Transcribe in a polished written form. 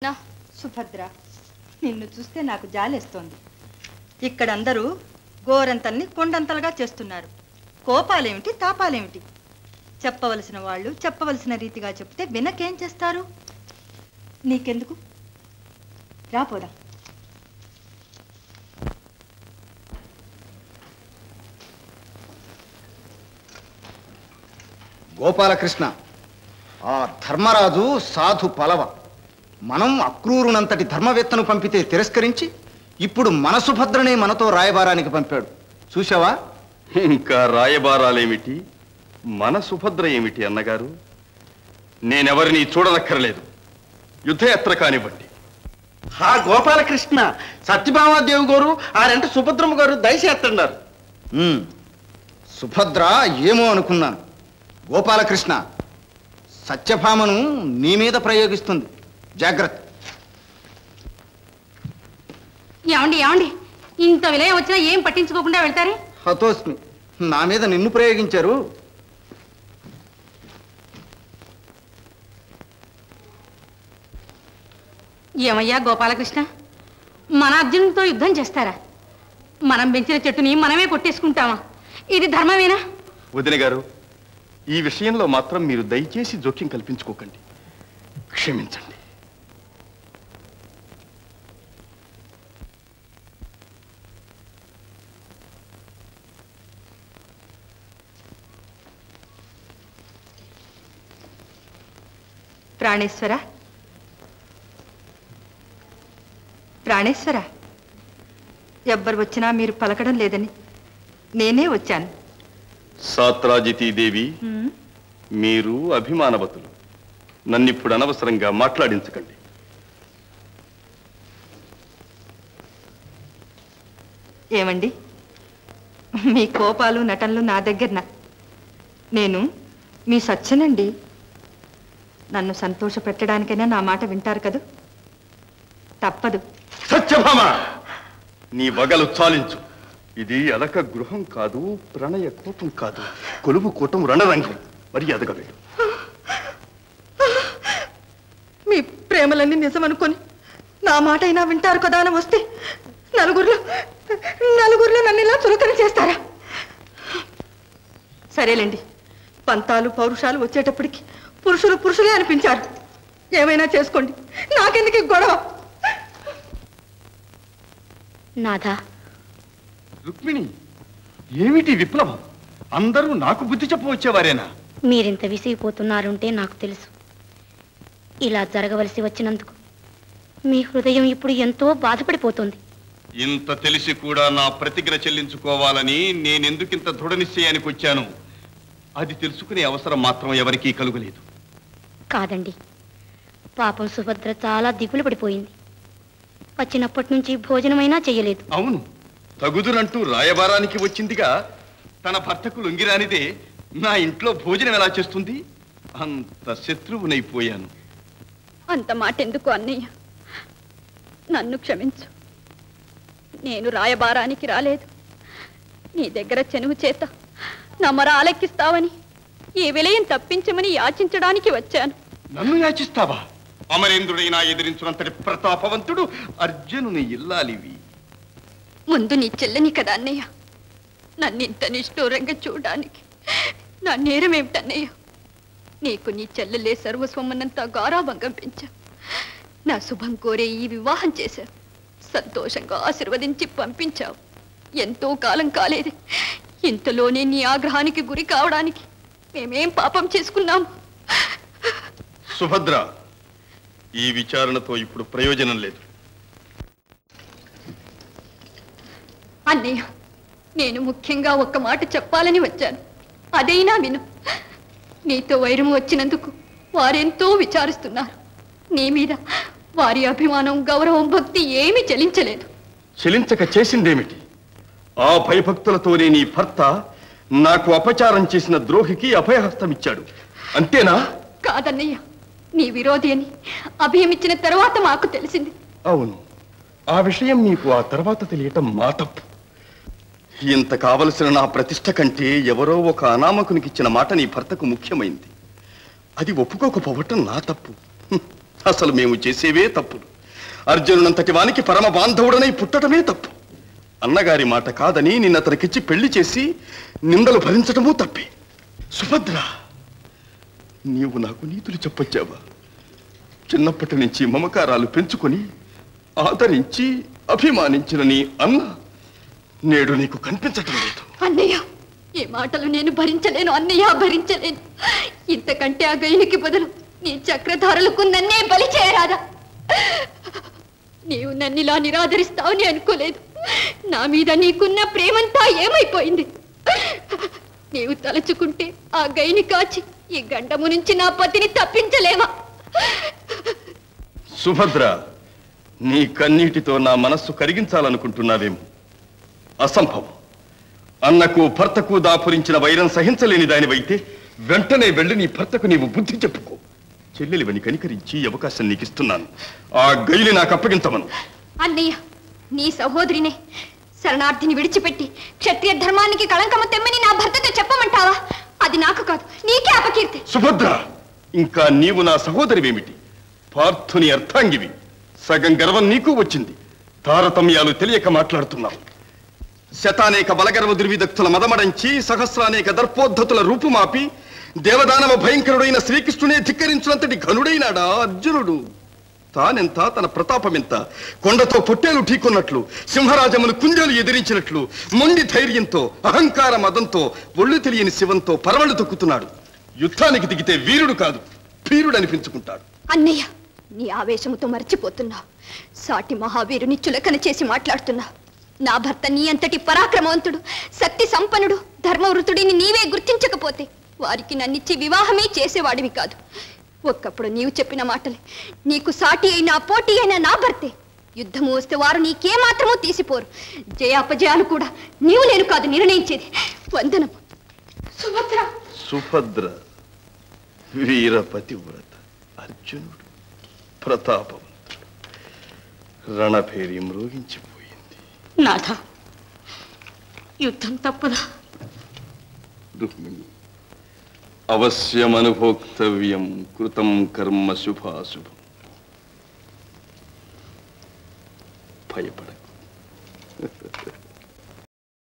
నా సుభద్ర, నిన్ను చూస్తే నాకు జాలేస్తోంది. ఇక్కడందరూ గోరంతల్ని కొండంతలుగా చేస్తున్నారు. కోపాలేమిటి, తాపాలేమిటి? చెప్పవలసిన వాళ్ళు చెప్పవలసిన రీతిగా చెప్తే వినకేం చేస్తారు? నీకెందుకు? రాపోదా. గోపాలకృష్ణ, ఆ ధర్మరాజు సాధు పలవ. మనం అక్రూరునంతటి ధర్మవేత్తను పంపితే తిరస్కరించి ఇప్పుడు మన సుభద్రనే మనతో రాయబారానికి పంపాడు. చూశావా? ఇంకా రాయబారాలేమిటి, మన సుభద్ర ఏమిటి అన్నగారు? నేనెవరిని చూడనక్కర్లేదు. యుద్ధయాత్ర కానివ్వండి. హా గోపాలకృష్ణ, సత్యభామాదేవి గారు ఆరంటే సుభద్రమ్మ గారు దయచేస్తున్నారు. సుభద్ర ఏమో అనుకున్నాను. గోపాలకృష్ణ, సత్యభామను నీ మీద ప్రయోగిస్తుంది. జాగ్రత్త. ఏమండి ఏమండి, ఇంత విలయం వచ్చినా ఏం పట్టించుకోకుండా వెళ్తారే? హతోస్మి, నా మీద నిన్ను ప్రయోగించారు. ఏమయ్యా గోపాలకృష్ణ, మన అర్జునుడితో యుద్ధం చేస్తారా? మనం పెంచిన చెట్టుని మనమే కొట్టేసుకుంటామా? ఇది ధర్మమేనా? వదిన గారు, ఈ విషయంలో మాత్రం మీరు దయచేసి జోక్యం కల్పించుకోకండి. క్షమించండి. ప్రాణేశ్వర, ప్రాణేశ్వర, ఎవ్వరు వచ్చినా మీరు పలకడం లేదని నేనే వచ్చాను. సాత్రాజితీదేవి, మీరు అభిమానవతులు. నన్నిప్పుడు అనవసరంగా మాట్లాడించకండి. ఏమండి, మీ కోపాలు నటనలు నా దగ్గరన. నేను మీ సత్యనండి. నన్ను సంతోష పెట్టడానికైనా నా మాట వింటారు కదూ? తప్పదు. సత్యభామ, నీ వగలు చాలించు. ఇది అలక గృహం కాదు, ప్రణయ కూటం కాదు, కొలువు కూటం రణరంగం. మరి ఎదగలేదు. మీ ప్రేమలన్నీ నిజమనుకొని నా మాట అయినా వింటారు కదా అని వస్తే నలుగురిలో నన్ను ఇలా చులకన చేస్తారా? సరేలేండి, పంతాలు పౌరుషాలు వచ్చేటప్పటికి పురుషులే అనిపించారు. ఏమైనా చేసుకోండి, నాకెందుకు గొడవ? నాథా. రుక్మిణి, ఏమిటి విప్లవం? అందరూ నాకు బుద్ధి చెప్పవచ్చేవారేనా? మీరింత విసిగిపోతున్నారంటే నాకు తెలుసు. ఇలా జరగవలసి వచ్చినందుకు మీ హృదయం ఇప్పుడు ఎంతో బాధపడిపోతుంది. ఇంత తెలిసి కూడా నా ప్రతిజ్ఞ చెల్లించుకోవాలని నేనెందుకింత దృఢ నిశ్చయానికి వచ్చాను, అది తెలుసుకునే అవసరం మాత్రం ఎవరికీ కలుగలేదు. కాదండి, పాపం సుభద్ర చాలా దిగులు పడిపోయింది. వచ్చినప్పటి నుంచి భోజనమైనా చెయ్యలేదు. అవును, తగుదునంటూ రాయబారానికి వచ్చిందిగా. తన భర్తకు లొంగిరానిదే నా ఇంట్లో భోజనం ఎలా చేస్తుంది? అంత శత్రువునైపోయాను. అంత మాట ఎందుకు అన్నయ్య? నన్ను క్షమించు. నేను రాయబారానికి రాలేదు. నీ దగ్గర చెనువు చేత నా మర ఆలెక్కిస్తావని, ఈ విలయం తప్పించమని యాచించడానికి వచ్చాను. నన్ను యాచిస్తావా? అమరేంద్రుడైనా ఎదిరించినంతటి ప్రతాపవంతుడు అర్జునుని ఇల్లాలివి. ముందు నీ చెల్లని కదా అన్నయ్య. నన్ను ఇంత నిష్ఠూరంగా చూడడానికి నా నేరం ఏమిటన్నయ్య? నీకు నీ చెల్లెలే సర్వస్వమన్నంత గారాభంగం పెంచా. నా శుభం కోరే ఈ వివాహం చేశావు. సంతోషంగా ఆశీర్వదించి పంపించావు. ఎంతో కాలం కాలేదు, ఇంతలోనే నీ ఆగ్రహానికి గురి కావడానికి మేమేం పాపం చేసుకున్నాము? సుభద్ర, ఈ విచారణతో ఇప్పుడు ప్రయోజనం లేదు. అన్నయ్య, నేను ముఖ్యంగా ఒక్క మాట చెప్పాలని వచ్చాను. అదైనా విను. నీతో వైరం వచ్చినందుకు వారెంతో విచారిస్తున్నారు. నీ మీద వారి అభిమానం, గౌరవం, భక్తి ఏమీ చెలించలేదు. చెలించక చేసిందేమిటి? ఆ భయభక్తులతోనే నీ భర్త నాకు అపచారం చేసిన ద్రోహికి అభయహస్తమిచ్చాడు, అంతేనా? కాదన్నయ్య, నీ విరోధి అని అభయమిచ్చిన తర్వాత మాకు తెలిసింది. అవును, ఆ విషయం నీకు ఆ తర్వాత తెలియటం మా తప్పు. ఇంత కావలసిన నా ప్రతిష్ట కంటే ఎవరో ఒక అనామకునికిచ్చిన మాట నీ భర్తకు ముఖ్యమైంది. అది ఒప్పుకోకపోవటం నా తప్పు. అసలు మేము చేసేవే తప్పులు. అర్జునునంతటి వానికి పరమ బాంధవుడనై పుట్టడమే తప్పు. అన్నగారి మాట కాదని నిన్న అతనికిచ్చి పెళ్లి చేసి నిందలు భరించడమూ తప్పే. సుభద్ర, నీవు నాకు నీతులు చెప్పొచ్చావా? చిన్నప్పటి నుంచి మమకారాలు పెంచుకొని ఆదరించి అభిమానించిన నీ అన్న నేడు నీకు కనిపించటం లేదు. అన్నయ్య, ఈ మాటలు నేను భరించలేను అన్నయ్య, భరించలేను. ఇంతకంటే ఆ గైనికి బదులు నీ చక్రధారులకు నన్నే బలి చేయరాదా? నీవు నన్నిలా నిరాదరిస్తావని అనుకోలేదు. నా మీద నీకున్న ప్రేమంతా ఏమైపోయింది? నీవు తలుచుకుంటే ఆ గైని కాచి ఈ గండము నుంచి నా పతిని తప్పించలేవా? సుభద్ర, నీ కన్నీటితో నా మనస్సు కరిగించాలనుకుంటున్నావేమో. అసంభవం. అన్నకు భర్తకు దాపురించిన వైరం సహించలేని దానివైతే వెంటనే వెళ్ళి నీ భర్తకు నీవు బుద్ధి చెప్పుకో. చెల్లెలివని కనికరించి అవకాశం నీకు ఇస్తున్నాను. ఆ గైలి నాకు అప్పగించమను. అన్నయ్య, నీ సహోదరినే శరణార్థిని విడిచిపెట్టి క్షత్రియ ధర్మానికి కళంకము తెమ్మని నా భర్తతో చెప్పమంటావా? అది నాకు కాదు, నీకే అపకీర్తి. సుభద్ర, ఇంకా నీవు నా సహోదరివేమిటి? పార్థుని అర్థాంగివి. సగం గర్వం నీకు వచ్చింది. తారతమ్యాలు తెలియక మాట్లాడుతున్నావు. శతానేక బలగర్వ దుర్విదక్తుల మదమడంచి సహస్రానేక దర్పోద్ధతుల రూపుమాపి దేవదానవ భయంకరుడైన శ్రీకృష్ణునే ధిక్కరించినంతటి ఘనుడైనాడా అర్జునుడు? తానెంత, తన ప్రతాపమెంత? కొండతో పొట్టేలు ఢీకొన్నట్లు, సింహరాజమును కుంజలు ఎదిరించినట్లు మొండి ధైర్యంతో అహంకార మదంతో ఒళ్ళు తెలియని శివంతో పరవళ్ళు తొక్కుతున్నాడు. యుద్ధానికి దిగితే వీరుడు కాదు, వీరుడు అనిపించుకుంటాడు. అన్నయ్య, నీ ఆవేశముతో మర్చిపోతున్నావు. సాటి మహావీరుని చులకన చేసి మాట్లాడుతున్నావు. నా భర్త నీ అంతటి పరాక్రమవంతుడు, శక్తి సంపన్నుడు, ధర్మవృతుడిని నీవే గుర్తించకపోతే వారికి నన్నిచ్చి వివాహమే చేసేవాడివి కాదు. ఒక్కప్పుడు నీవు చెప్పిన మాటలే నీకు సాటి అయినా పోటీ అయినా నా భర్తే. యుద్ధము వస్తే వారు నీకేమాత్రమూ తీసిపోరు. జయాపజయాలు కూడా నీవు నేను కాదు నిర్ణయించేది. వందనము. సుభద్ర. సుభద్ర, వీరపతివ్రత, అర్జునుడు ప్రతాపవంతుడు, రణభేరి మ్రోగించిపోయింది. నాథ, యుద్ధం తప్పదా? రుక్మిణి, అవశ్యమనుభోక్తవ్యం కృతం కర్మ శుభాశుభం. భయపడకు.